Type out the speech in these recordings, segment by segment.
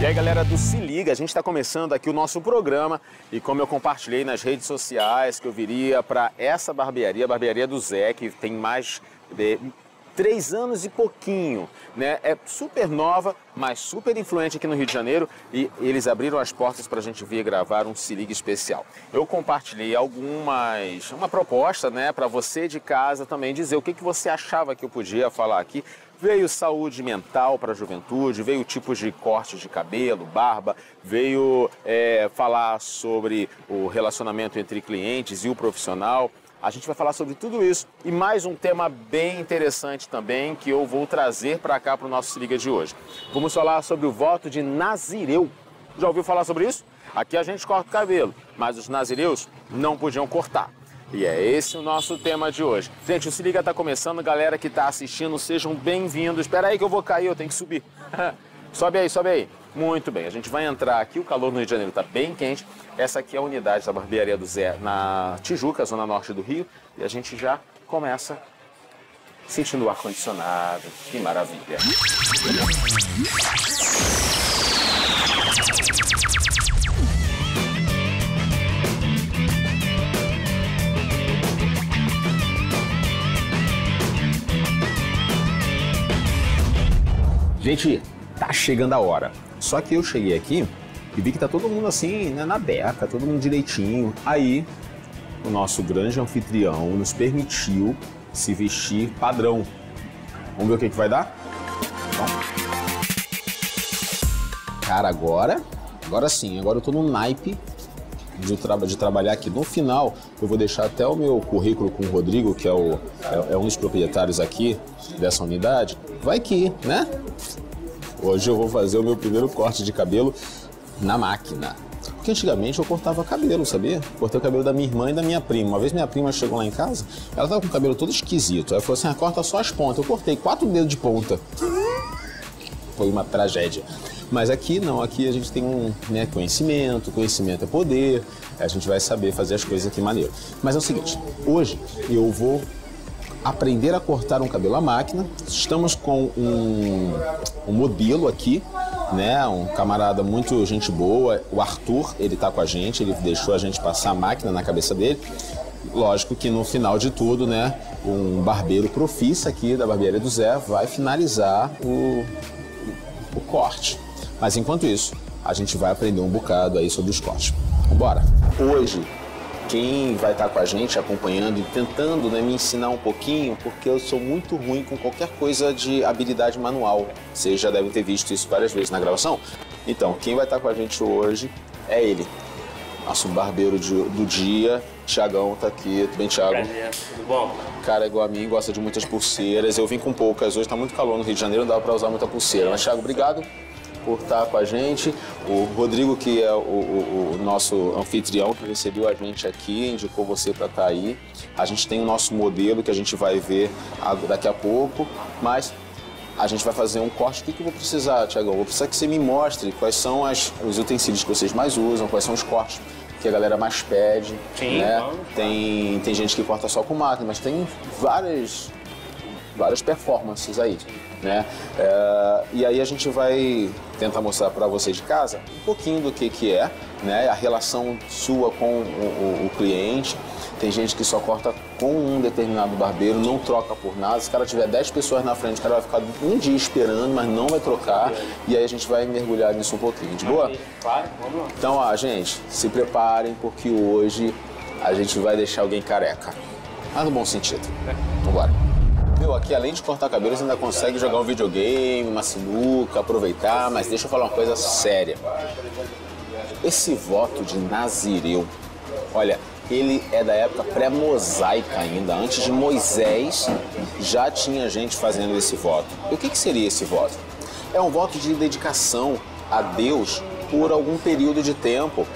E aí, galera do Se Liga, a gente está começando aqui o nosso programa e como eu compartilhei nas redes sociais que eu viria para essa barbearia, a barbearia do Zé, que tem mais de 3 anos e pouquinho, né? É super nova, mas super influente aqui no Rio de Janeiro e eles abriram as portas para a gente vir gravar um Se Liga especial. Eu compartilhei uma proposta, né, para você de casa também dizer o que você achava que eu podia falar aqui. Veio saúde mental para a juventude, veio tipos de cortes de cabelo, barba, veio falar sobre o relacionamento entre clientes e o profissional. A gente vai falar sobre tudo isso e mais um tema bem interessante também que eu vou trazer para cá para o nosso Se Liga de hoje. Vamos falar sobre o voto de Nazireu. Já ouviu falar sobre isso? Aqui a gente corta o cabelo, mas os nazireus não podiam cortar. E é esse o nosso tema de hoje. Gente, o Se Liga tá começando, galera que tá assistindo, sejam bem-vindos. Espera aí que eu vou cair, eu tenho que subir. Sobe aí, sobe aí. Muito bem, a gente vai entrar aqui, o calor no Rio de Janeiro tá bem quente. Essa aqui é a unidade da barbearia do Zé, na Tijuca, zona norte do Rio. E a gente já começa sentindo o ar-condicionado. Que maravilha. Gente, tá chegando a hora. Só que eu cheguei aqui e vi que tá todo mundo assim, né, na beca, todo mundo direitinho. Aí, o nosso grande anfitrião nos permitiu se vestir padrão. Vamos ver o que vai dar? Cara, agora sim, agora eu tô no naipe de trabalhar aqui. No final, eu vou deixar até o meu currículo com o Rodrigo, que é um dos proprietários aqui dessa unidade. Vai que, né? Hoje eu vou fazer o meu primeiro corte de cabelo na máquina. Porque antigamente eu cortava cabelo, sabia? Cortei o cabelo da minha irmã e da minha prima. Uma vez minha prima chegou lá em casa, ela tava com o cabelo todo esquisito. Aí ela falou assim, corta só as pontas. Eu cortei 4 dedos de ponta. Foi uma tragédia. Mas aqui não, aqui a gente tem conhecimento é poder, a gente vai saber fazer as coisas aqui maneiro. Mas é o seguinte, hoje eu vou aprender a cortar um cabelo à máquina. Estamos com um modelo aqui, né? Um camarada muito gente boa, o Arthur, ele tá com a gente, ele deixou a gente passar a máquina na cabeça dele. Lógico que no final de tudo, né, um barbeiro profissa aqui da barbearia do Zé vai finalizar o corte. Mas enquanto isso, a gente vai aprender um bocado aí sobre os cortes. Bora! Hoje, quem vai estar com a gente acompanhando e tentando, né, me ensinar um pouquinho, porque eu sou muito ruim com qualquer coisa de habilidade manual. Vocês já devem ter visto isso várias vezes na gravação. Então, quem vai estar com a gente hoje é ele, nosso barbeiro do dia. Thiagão tá aqui. Tudo bem, Thiago? Prazer, tudo bom? Cara, igual a mim, gosta de muitas pulseiras. Eu vim com poucas. Hoje tá muito calor no Rio de Janeiro, não dá pra usar muita pulseira. Mas, Thiago, obrigado por estar com a gente. O Rodrigo, que é o nosso anfitrião, que recebeu a gente aqui, indicou você para estar aí. A gente tem o nosso modelo que a gente vai ver daqui a pouco, mas a gente vai fazer um corte. O que eu vou precisar, Thiagão? Vou precisar que você me mostre quais são os utensílios que vocês mais usam, quais são os cortes que a galera mais pede. Sim, né? Vamos. Tem gente que corta só com máquina, mas tem várias performances aí, né? E aí a gente vai tentar mostrar para você de casa um pouquinho do que é, né? A relação sua com o cliente. Tem gente que só corta com um determinado barbeiro, não troca por nada. Se o cara tiver 10 pessoas na frente, o cara vai ficar um dia esperando, mas não vai trocar. E aí a gente vai mergulhar nisso um pouquinho. De boa? Claro, vamos lá. Então, gente, se preparem, porque hoje a gente vai deixar alguém careca. Mas no bom sentido. Vambora. Meu, aqui além de cortar cabelo, você ainda consegue jogar um videogame, uma sinuca, aproveitar, mas deixa eu falar uma coisa séria. Esse voto de Nazireu, olha, ele é da época pré-mosaica ainda, antes de Moisés já tinha gente fazendo esse voto. E o que seria esse voto? É um voto de dedicação a Deus por algum período de tempo.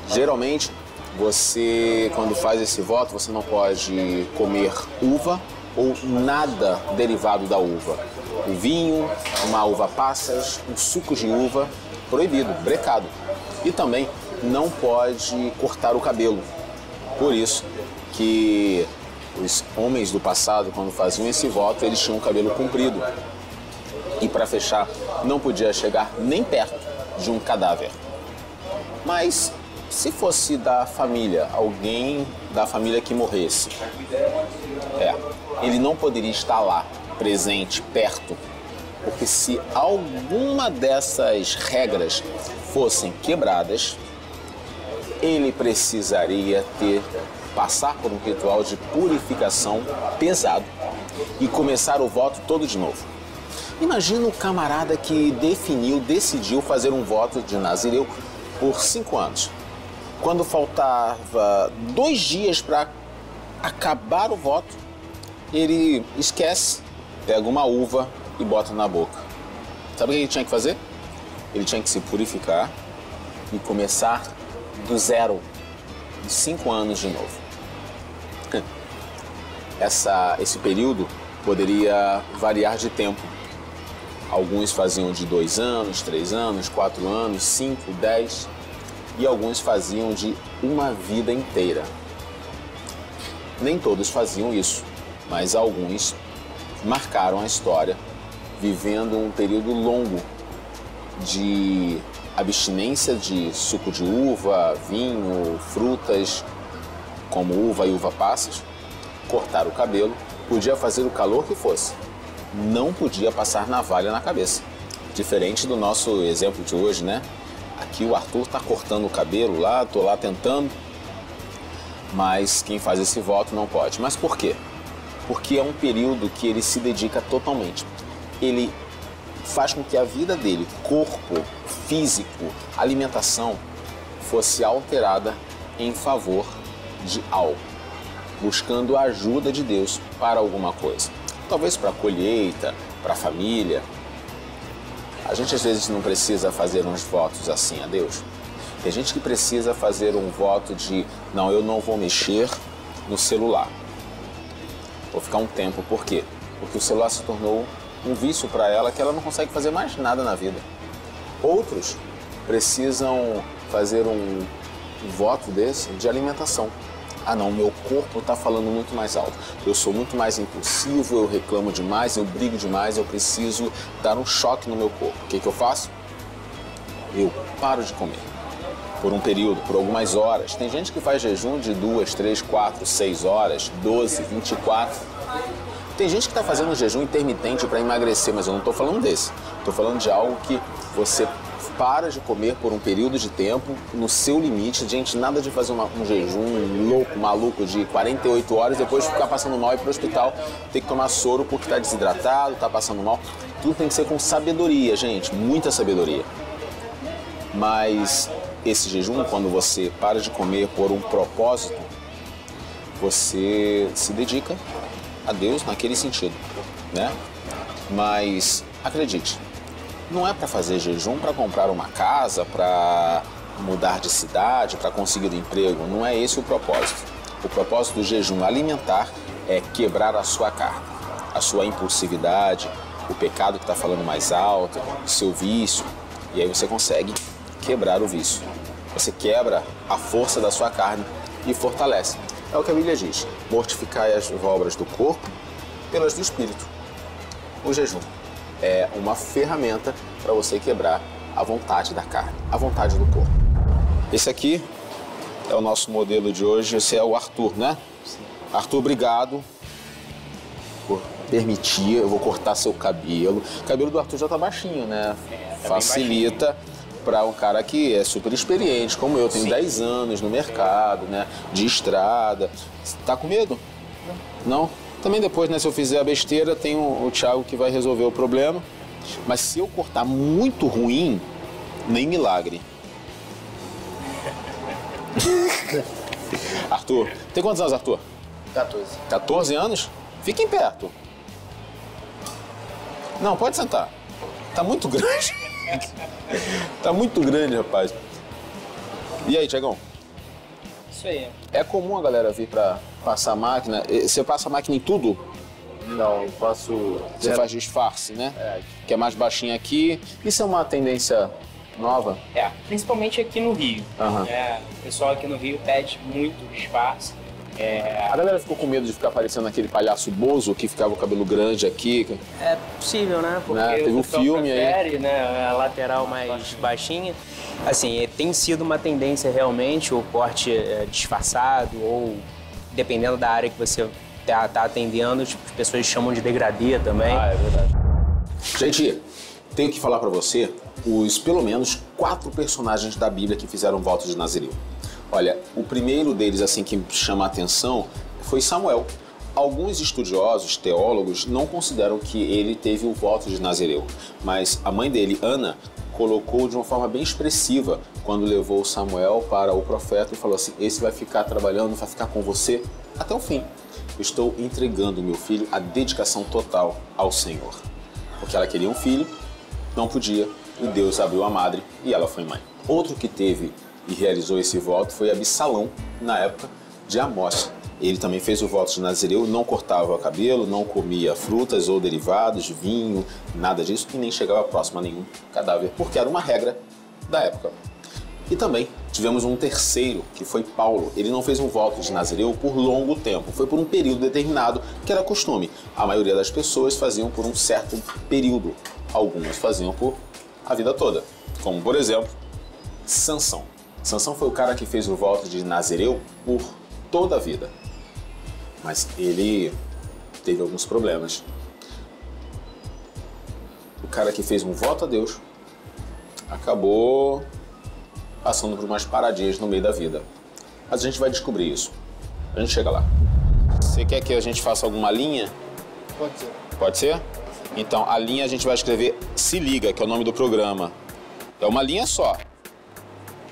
Geralmente, você, quando faz esse voto, você não pode comer uva ou nada derivado da uva. O vinho, uma uva passas, um suco de uva, proibido, brecado. E também não pode cortar o cabelo. Por isso que os homens do passado, quando faziam esse voto, eles tinham o cabelo comprido. E para fechar, não podia chegar nem perto de um cadáver. Mas se fosse da família, alguém da família que morresse, ele não poderia estar lá, presente, perto, porque se alguma dessas regras fossem quebradas, ele precisaria passar por um ritual de purificação pesado e começar o voto todo de novo. Imagina o camarada que decidiu fazer um voto de Nazireu por 5 anos. Quando faltava 2 dias para acabar o voto, ele esquece, pega uma uva e bota na boca. Sabe o que ele tinha que fazer? Ele tinha que se purificar e começar do zero, de 5 anos de novo. Esse período poderia variar de tempo. Alguns faziam de 2 anos, 3 anos, 4 anos, 5, 10 e alguns faziam de uma vida inteira. Nem todos faziam isso, mas alguns marcaram a história vivendo um período longo de abstinência de suco de uva, vinho, frutas, como uva e uva passas, cortar o cabelo, podia fazer o calor que fosse, não podia passar navalha na cabeça. Diferente do nosso exemplo de hoje, né? Aqui o Arthur está cortando o cabelo lá, estou lá tentando, mas quem faz esse voto não pode. Mas por quê? Porque é um período que ele se dedica totalmente. Ele faz com que a vida dele, corpo, físico, alimentação, fosse alterada em favor de algo, buscando a ajuda de Deus para alguma coisa. Talvez para a colheita, para a família. A gente às vezes não precisa fazer uns votos assim a Deus. Tem gente que precisa fazer um voto de, não, eu não vou mexer no celular. Vou ficar um tempo. Por quê? Porque o celular se tornou um vício para ela que ela não consegue fazer mais nada na vida. Outros precisam fazer um voto desse de alimentação. Ah não, meu corpo está falando muito mais alto. Eu sou muito mais impulsivo, eu reclamo demais, eu brigo demais, eu preciso dar um choque no meu corpo. O que eu faço? Eu paro de comer. Por um período, por algumas horas. Tem gente que faz jejum de 2, 3, 4, 6 horas, 12, 24. Tem gente que está fazendo jejum intermitente para emagrecer, mas eu não estou falando desse. Estou falando de algo que você para de comer por um período de tempo, no seu limite. Gente, nada de fazer um jejum louco, maluco, de 48 horas, depois ficar passando mal e ir para o hospital, ter que tomar soro porque está desidratado, está passando mal. Tudo tem que ser com sabedoria, gente, muita sabedoria. Mas esse jejum, quando você para de comer por um propósito, você se dedica a Deus naquele sentido, né? Mas acredite, não é para fazer jejum para comprar uma casa, para mudar de cidade, para conseguir um emprego. Não é esse o propósito. O propósito do jejum alimentar é quebrar a sua carne, a sua impulsividade, o pecado que está falando mais alto, o seu vício. E aí você consegue quebrar o vício. Você quebra a força da sua carne e fortalece. É o que a Bíblia diz. Mortificai as obras do corpo pelas do espírito. O jejum é uma ferramenta para você quebrar a vontade da carne, a vontade do corpo. Esse aqui é o nosso modelo de hoje. Esse é o Arthur, né? Sim. Arthur, obrigado por permitir. Eu vou cortar seu cabelo. O cabelo do Arthur já tá baixinho, né? Tá facilita para um cara que é super experiente, como eu. Tenho 10 anos no mercado, né? De estrada. Tá com medo? Não? Também depois, né, se eu fizer a besteira, tem o Thiago que vai resolver o problema. Mas se eu cortar muito ruim, nem milagre. Arthur, tem quantos anos, Arthur? 14. 14 anos? Fiquem perto. Não, pode sentar. Tá muito grande. Tá muito grande, rapaz. E aí, Thiagão? Isso aí. É comum a galera vir pra passar a máquina. Você passa a máquina em tudo? Não, eu faço... Você faz disfarce, né? É. Que é mais baixinho aqui. Isso é uma tendência nova? Principalmente aqui no Rio. Aham. O pessoal aqui no Rio pede muito disfarce. A galera ficou com medo de ficar parecendo aquele palhaço bozo que ficava o cabelo grande aqui. É possível, né? Porque Teve um filme prefere, né? A lateral mais baixinha. Assim, tem sido uma tendência realmente o corte disfarçado ou dependendo da área que você tá atendendo, tipo, as pessoas chamam de degradê também. É verdade. Gente, tenho que falar pra você os pelo menos 4 personagens da Bíblia que fizeram voto de Nazireu. Olha, o primeiro deles, assim, que chama a atenção foi Samuel. Alguns estudiosos, teólogos, não consideram que ele teve o voto de Nazireu, mas a mãe dele, Ana, colocou de uma forma bem expressiva quando levou Samuel para o profeta e falou assim: esse vai ficar trabalhando, vai ficar com você até o fim. Eu estou entregando meu filho à dedicação total ao Senhor. Porque ela queria um filho, não podia, e Deus abriu a madre e ela foi mãe. Outro que teve e realizou esse voto foi Absalão, na época de Amós. Ele também fez o voto de Nazireu, não cortava o cabelo, não comia frutas ou derivados, vinho, nada disso, e nem chegava próximo a nenhum cadáver, porque era uma regra da época. E também tivemos um terceiro, que foi Paulo. Ele não fez um voto de Nazireu por longo tempo, foi por um período determinado, que era costume. A maioria das pessoas faziam por um certo período, algumas faziam por a vida toda, como por exemplo, Sansão. Sansão foi o cara que fez o voto de Nazireu por toda a vida. Mas ele teve alguns problemas. O cara que fez um voto a Deus acabou passando por umas paradinhas no meio da vida. Mas a gente vai descobrir isso. A gente chega lá. Você quer que a gente faça alguma linha? Pode ser. Pode ser? Então, a linha a gente vai escrever Se Liga, que é o nome do programa. É uma linha só.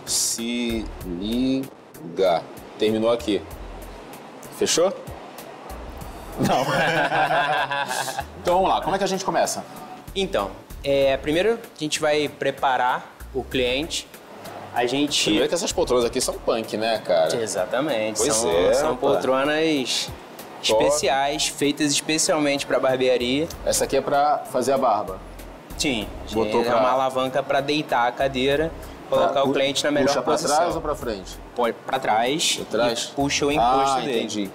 Se liga. Terminou aqui. Fechou? Não. Então vamos lá, como é que a gente começa? Então, primeiro a gente vai preparar o cliente. A gente... Primeiro que essas poltronas aqui são punk, né, cara? Exatamente. Pois são poltronas especiais, feitas especialmente para barbearia. Essa aqui é pra fazer a barba. Sim, Botou é uma alavanca para deitar a cadeira, colocar o cliente na melhor puxa posição. Pra trás ou pra frente? Pode para trás, Pra trás? E puxa o encosto dele. Entendi.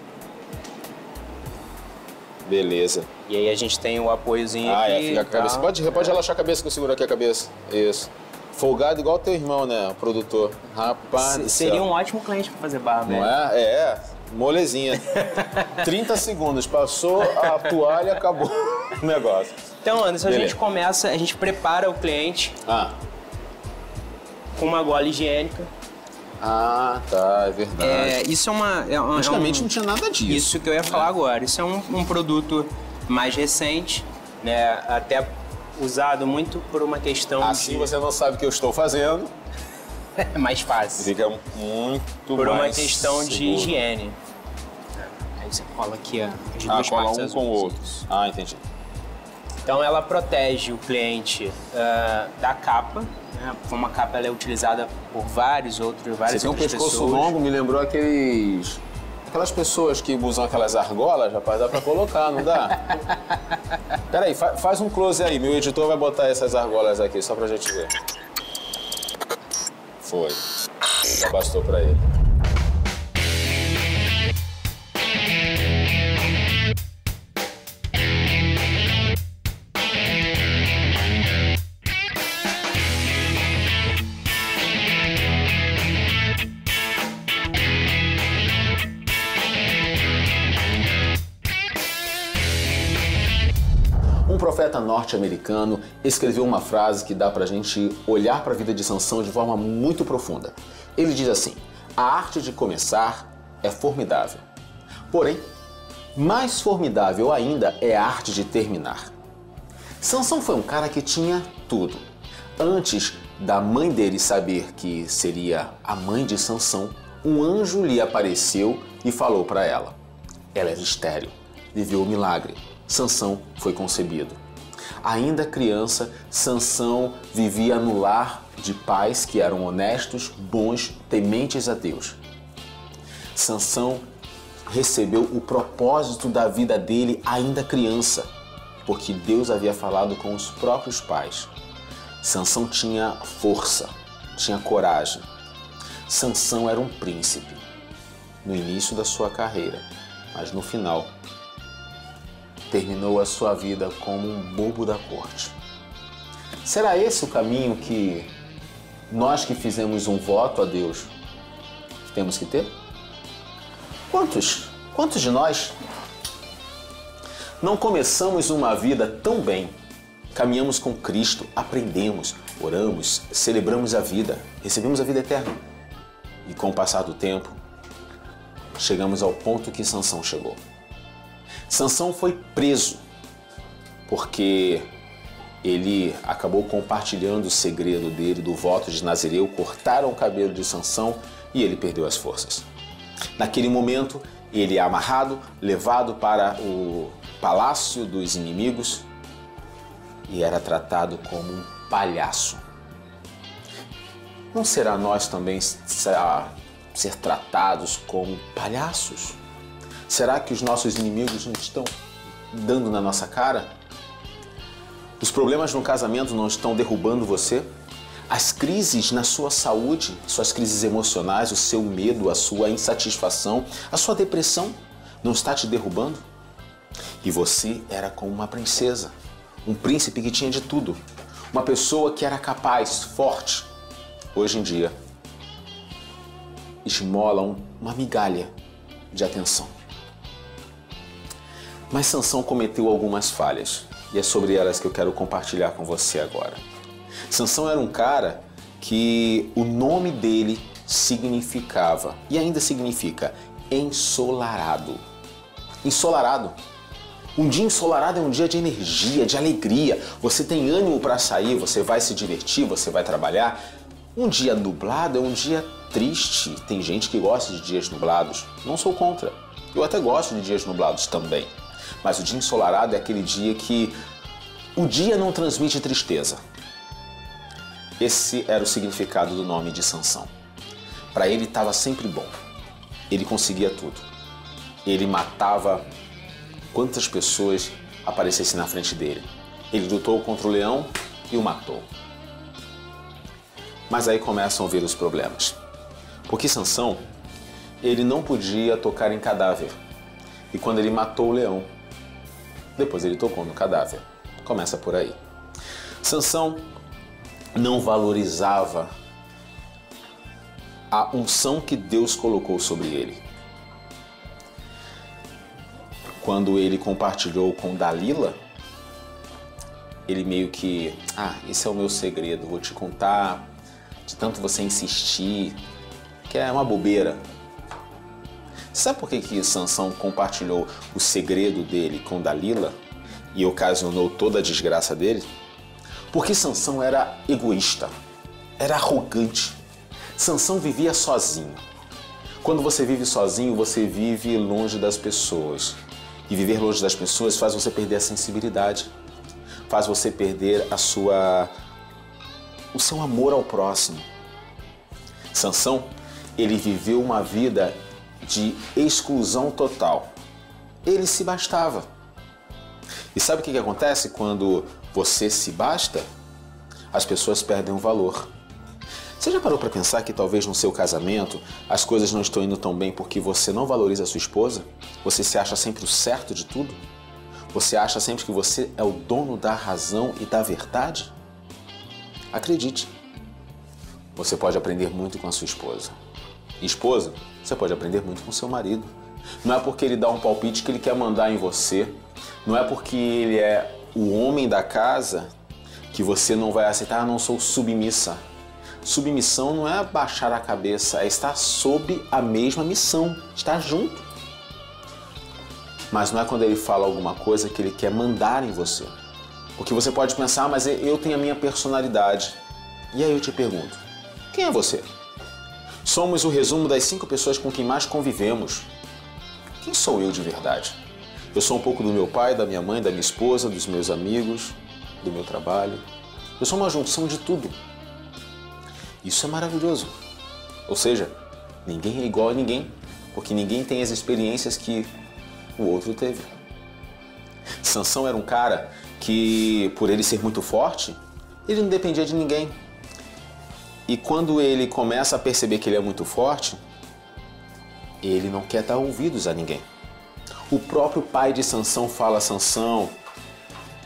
Beleza. E aí a gente tem o apoiozinho aqui. Fica com a cabeça. Pode relaxar a cabeça que eu seguro aqui a cabeça. Isso. Folgado igual o teu irmão, né? O produtor. Rapaz do céu. Seria um ótimo cliente para fazer barba, Não né? é? Molezinha. 30 segundos. Passou a toalha, acabou o negócio. Então, Anderson, Beleza. a gente prepara o cliente com uma gola higiênica. Ah, tá, é verdade. Isso é uma... Antigamente não tinha nada disso. Isso que eu ia falar agora. Isso é um produto mais recente, né? Até usado muito por uma questão Assim você não sabe o que eu estou fazendo. É mais fácil. Fica muito Por mais uma questão de seguro. higiene. Aí você cola aqui as duas Cola partes um com o azuis. outro. Ah, entendi. Então ela protege o cliente da capa, né? Como a capa ela é utilizada por várias Você outras tem um pescoço pessoas. longo, me lembrou aquelas pessoas que usam aquelas argolas, rapaz, dá pra colocar, não dá? Peraí, faz um close aí, meu editor vai botar essas argolas aqui, só pra gente ver. Foi. Já bastou pra ele. Um profeta norte-americano escreveu uma frase que dá pra gente olhar para a vida de Sansão de forma muito profunda. Ele diz assim: a arte de começar é formidável. Porém, mais formidável ainda é a arte de terminar. Sansão foi um cara que tinha tudo. Antes da mãe dele saber que seria a mãe de Sansão, um anjo lhe apareceu e falou para ela. Ela era estéril, viveu o milagre. Sansão foi concebido. Ainda criança, Sansão vivia no lar de pais que eram honestos, bons, tementes a Deus. Sansão recebeu o propósito da vida dele ainda criança, porque Deus havia falado com os próprios pais. Sansão tinha força, tinha coragem. Sansão era um príncipe. no início da sua carreira, mas no final terminou a sua vida como um bobo da corte. Será esse o caminho que nós que fizemos um voto a Deus temos que ter? Quantos de nós não começamos uma vida tão bem? Caminhamos com Cristo, aprendemos, oramos, celebramos a vida, recebemos a vida eterna. E com o passar do tempo, chegamos ao ponto que Sansão chegou. Sansão foi preso porque ele acabou compartilhando o segredo dele, do voto de Nazireu, cortaram o cabelo de Sansão e ele perdeu as forças. Naquele momento, ele é amarrado, levado para o palácio dos inimigos e era tratado como um palhaço. Não será nós também ser tratados como palhaços? Será que os nossos inimigos não estão dando na nossa cara? Os problemas no casamento não estão derrubando você? As crises na sua saúde, suas crises emocionais, o seu medo, a sua insatisfação, a sua depressão não está te derrubando? E você era como uma princesa, um príncipe que tinha de tudo, uma pessoa que era capaz, forte. Hoje em dia, esmola uma migalha de atenção. Mas Sansão cometeu algumas falhas e é sobre elas que eu quero compartilhar com você agora. Sansão era um cara que o nome dele significava, e ainda significa, ensolarado. Ensolarado. Um dia ensolarado é um dia de energia, de alegria. Você tem ânimo para sair, você vai se divertir, você vai trabalhar. Um dia nublado é um dia triste. Tem gente que gosta de dias nublados. Não sou contra. Eu até gosto de dias nublados também. Mas o dia ensolarado é aquele dia que o dia não transmite tristeza. Esse era o significado do nome de Sansão. Para ele estava sempre bom. Ele conseguia tudo. Ele matava quantas pessoas aparecessem na frente dele. Ele lutou contra o leão e o matou. Mas aí começam a vir os problemas. Porque Sansão, ele não podia tocar em cadáver. E quando ele matou o leão, depois ele tocou no cadáver. Começa por aí. Sansão não valorizava a unção que Deus colocou sobre ele. Quando ele compartilhou com Dalila, ele meio que, esse é o meu segredo, vou te contar, de tanto você insistir, que é uma bobeira. Sabe por que Sansão compartilhou o segredo dele com Dalila e ocasionou toda a desgraça dele? Porque Sansão era egoísta, era arrogante. Sansão vivia sozinho. Quando você vive sozinho, você vive longe das pessoas. E viver longe das pessoas faz você perder a sensibilidade, faz você perder o seu amor ao próximo. Sansão, ele viveu uma vida de exclusão total. Ele se bastava. E sabe o que acontece quando você se basta? As pessoas perdem o valor. Você já parou para pensar que talvez no seu casamento as coisas não estão indo tão bem porque você não valoriza a sua esposa? Você se acha sempre o certo de tudo? Você acha sempre que você é o dono da razão e da verdade? Acredite, você pode aprender muito com a sua esposa. E esposa, você pode aprender muito com seu marido. Não é porque ele dá um palpite que ele quer mandar em você. Não é porque ele é o homem da casa que você não vai aceitar, não sou submissa. Submissão não é baixar a cabeça, é estar sob a mesma missão, estar junto. Mas não é quando ele fala alguma coisa que ele quer mandar em você. Porque você pode pensar, mas eu tenho a minha personalidade. E aí eu te pergunto, quem é você? Somos o resumo das 5 pessoas com quem mais convivemos. Quem sou eu de verdade? Eu sou um pouco do meu pai, da minha mãe, da minha esposa, dos meus amigos, do meu trabalho. Eu sou uma junção de tudo. Isso é maravilhoso. Ou seja, ninguém é igual a ninguém, porque ninguém tem as experiências que o outro teve. Sansão era um cara que, por ele ser muito forte, ele não dependia de ninguém. E quando ele começa a perceber que ele é muito forte, ele não quer dar ouvidos a ninguém. O próprio pai de Sansão fala a Sansão,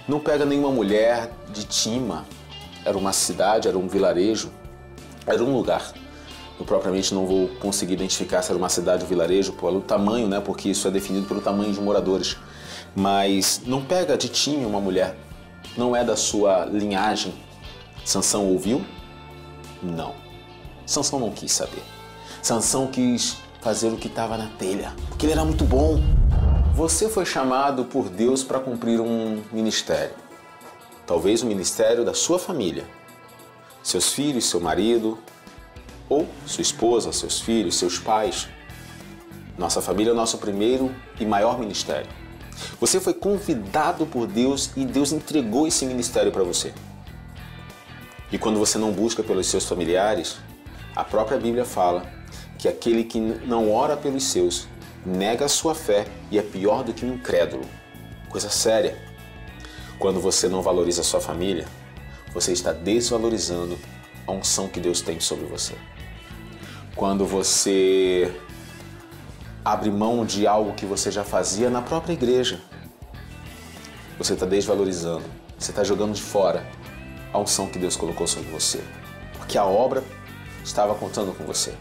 não pega nenhuma mulher de Tima. Era uma cidade, era um vilarejo, era um lugar. Eu propriamente não vou conseguir identificar se era uma cidade ou vilarejo pelo tamanho, né? Porque isso é definido pelo tamanho de moradores. Mas não pega de Tima uma mulher, não é da sua linhagem. Sansão ouviu? Não. Sansão não quis saber. Sansão quis fazer o que estava na telha, porque ele era muito bom. Você foi chamado por Deus para cumprir um ministério. Talvez o ministério da sua família. Seus filhos, seu marido, ou sua esposa, seus filhos, seus pais. Nossa família é o nosso primeiro e maior ministério. Você foi convidado por Deus e Deus entregou esse ministério para você. E quando você não busca pelos seus familiares, a própria Bíblia fala que aquele que não ora pelos seus nega a sua fé e é pior do que um incrédulo. Coisa séria. Quando você não valoriza a sua família, você está desvalorizando a unção que Deus tem sobre você. Quando você abre mão de algo que você já fazia na própria igreja, você está desvalorizando, você está jogando de fora a unção que Deus colocou sobre você. Porque a obra estava contando com você.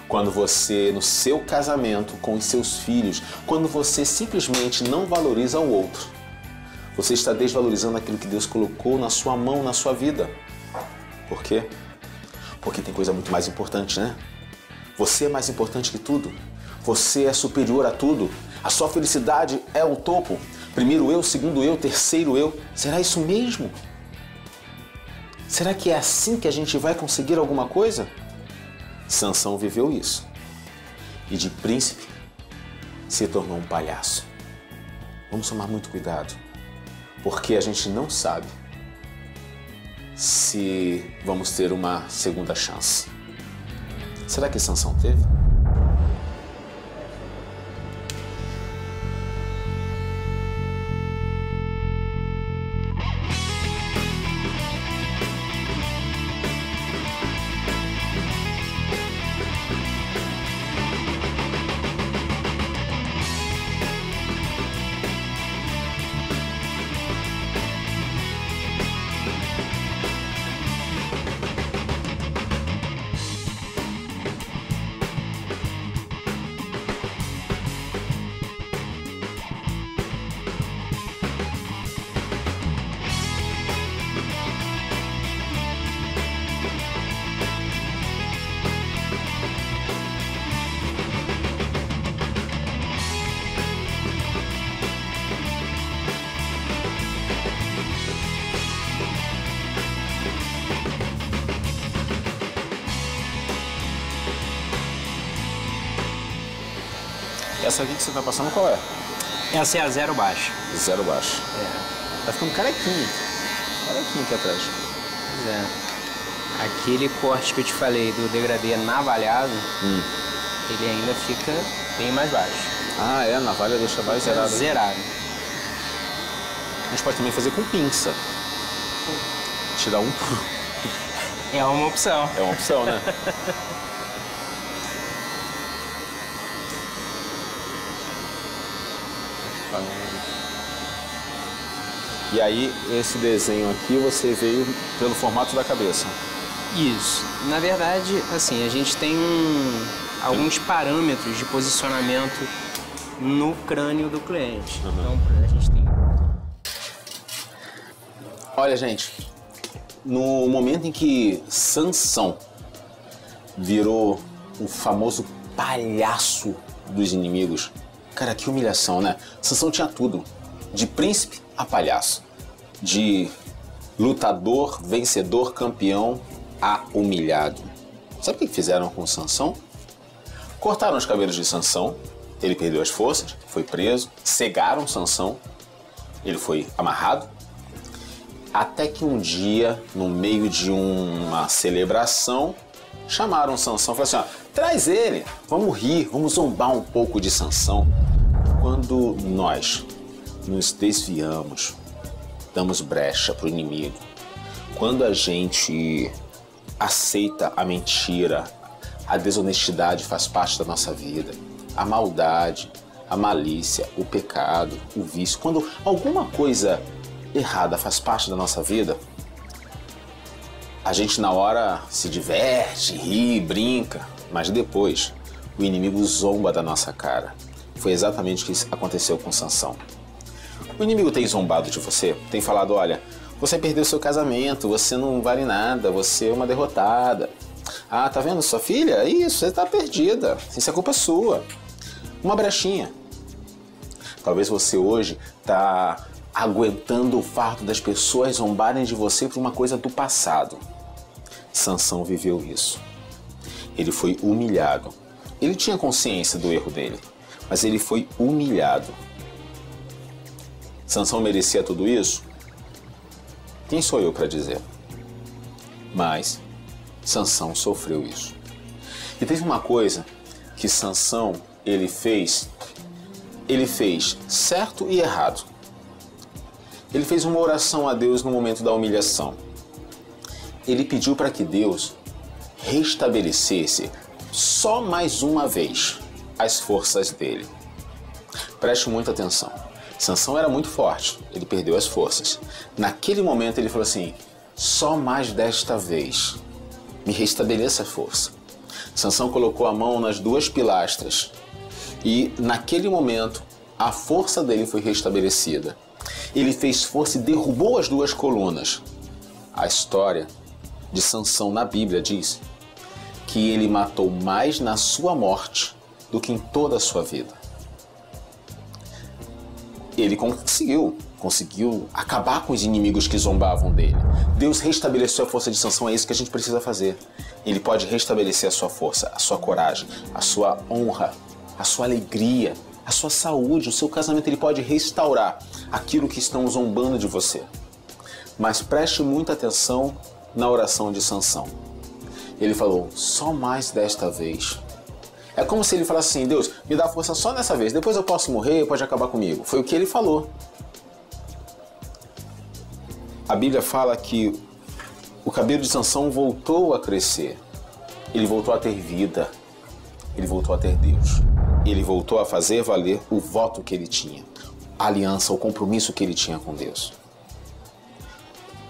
Quando você, no seu casamento, com os seus filhos, quando você simplesmente não valoriza o outro, você está desvalorizando aquilo que Deus colocou na sua mão, na sua vida. Por quê? Porque tem coisa muito mais importante, né? Você é mais importante que tudo. Você é superior a tudo. A sua felicidade é o topo. Primeiro eu, segundo eu, terceiro eu. Será isso mesmo? Será que é assim que a gente vai conseguir alguma coisa? Sansão viveu isso. E de príncipe se tornou um palhaço. Vamos tomar muito cuidado. Porque a gente não sabe se vamos ter uma segunda chance. Será que Sansão teve? Essa aqui que você tá passando qual é? Essa é a zero baixo. Zero baixo. É. Tá ficando carequinho. Carequinho aqui atrás. Pois é. Aquele corte que eu te falei do degradê navalhado, ele ainda fica bem mais baixo. Ah, é? A navalha deixa mais zerado. Zerado. A gente pode também fazer com pinça. Tirar um por... É uma opção. É uma opção, né? E aí, esse desenho aqui, você veio pelo formato da cabeça. Isso. Na verdade, assim, a gente tem alguns parâmetros de posicionamento no crânio do cliente. Então, a gente tem... Olha, gente, no momento em que Sansão virou o famoso palhaço dos inimigos, cara, que humilhação, né? Sansão tinha tudo, de príncipe a palhaço, de lutador, vencedor, campeão a humilhado. Sabe o que fizeram com Sansão? Cortaram os cabelos de Sansão, ele perdeu as forças, foi preso, cegaram Sansão, ele foi amarrado, até que um dia, no meio de uma celebração, chamaram Sansão e falaram assim, ó, traz ele, vamos rir, vamos zombar um pouco de Sansão. Quando nós nos desviamos, damos brecha para o inimigo, quando a gente aceita a mentira, A desonestidade faz parte da nossa vida. A maldade, a malícia, o pecado, o vício. Quando alguma coisa errada faz parte da nossa vida, a gente na hora se diverte, ri, brinca, mas depois o inimigo zomba da nossa cara. Foi exatamente o que aconteceu com Sansão. O inimigo tem zombado de você, tem falado, olha, você perdeu seu casamento, você não vale nada, você é uma derrotada. Ah, tá vendo sua filha? Isso, você tá perdida, isso é culpa sua. Uma brechinha. Talvez você hoje tá aguentando o fardo das pessoas zombarem de você por uma coisa do passado. Sansão viveu isso. Ele foi humilhado. Ele tinha consciência do erro dele, mas ele foi humilhado. Sansão merecia tudo isso? Quem sou eu para dizer? Mas Sansão sofreu isso. E teve uma coisa que Sansão ele fez certo e errado. Ele fez uma oração a Deus no momento da humilhação. Ele pediu para que Deus restabelecesse só mais uma vez as forças dele. Preste muita atenção. Sansão era muito forte, ele perdeu as forças. Naquele momento ele falou assim, só mais desta vez me restabeleça a força. Sansão colocou a mão nas duas pilastras e naquele momento a força dele foi restabelecida. Ele fez força e derrubou as duas colunas. A história de Sansão na Bíblia diz que ele matou mais na sua morte do que em toda a sua vida. Ele conseguiu acabar com os inimigos que zombavam dele. Deus restabeleceu a força de Sansão, é isso que a gente precisa fazer. Ele pode restabelecer a sua força, a sua coragem, a sua honra, a sua alegria, a sua saúde, o seu casamento. Ele pode restaurar aquilo que estão zombando de você. Mas preste muita atenção na oração de Sansão. Ele falou, só mais desta vez. É como se ele falasse assim, Deus, me dá força só nessa vez, depois eu posso morrer, pode acabar comigo. Foi o que ele falou. A Bíblia fala que o cabelo de Sansão voltou a crescer. Ele voltou a ter vida. Ele voltou a ter Deus. Ele voltou a fazer valer o voto que ele tinha. A aliança, o compromisso que ele tinha com Deus.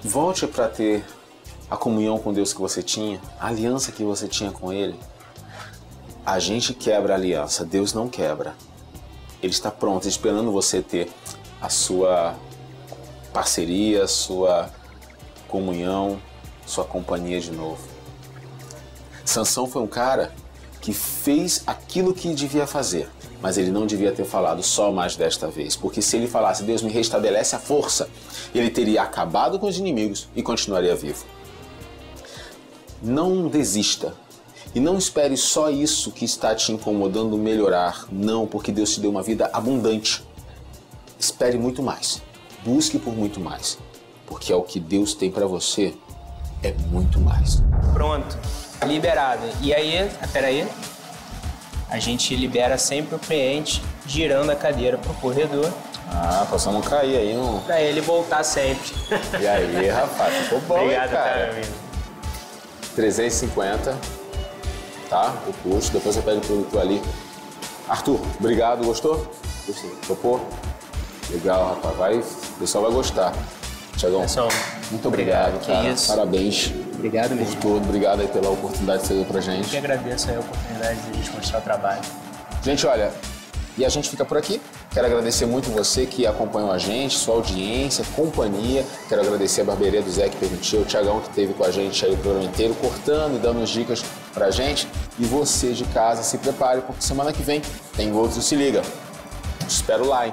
Volte para ter a comunhão com Deus que você tinha, a aliança que você tinha com Ele. A gente quebra a aliança, Deus não quebra. Ele está pronto, esperando você ter a sua parceria, sua comunhão, sua companhia de novo. Sansão foi um cara que fez aquilo que devia fazer, mas ele não devia ter falado só mais desta vez, porque se ele falasse, Deus me restabelece a força, ele teria acabado com os inimigos e continuaria vivo. Não desista e não espere só isso que está te incomodando melhorar, não, porque Deus te deu uma vida abundante. Espere muito mais, busque por muito mais, porque é o que Deus tem para você, é muito mais. Pronto, liberado. E aí, peraí, a gente libera sempre o cliente girando a cadeira pro corredor. Ah, possamos cair aí, Pra ele voltar sempre. E aí, rapaz, ficou bom, obrigado, hein, cara? cara, amigo. 350, tá? O custo, depois você pede pro ali. Arthur, obrigado, gostou? Gostei. Topou? Legal, rapaz, o pessoal vai gostar. Tiagão, muito obrigado, cara. Que isso. Parabéns. Obrado mesmo. Por tudo, obrigado aí pela oportunidade que você deu pra gente. Eu que agradeço aí a oportunidade de a gente mostrar o trabalho. Gente, olha, e a gente fica por aqui. Quero agradecer muito você que acompanhou a gente, sua audiência, companhia. Quero agradecer a barbearia do Zé que permitiu, o Tiagão que esteve com a gente aí o programa inteiro, cortando e dando dicas pra gente. E você de casa, se prepare, porque semana que vem tem outro Se Liga. Te espero lá, hein?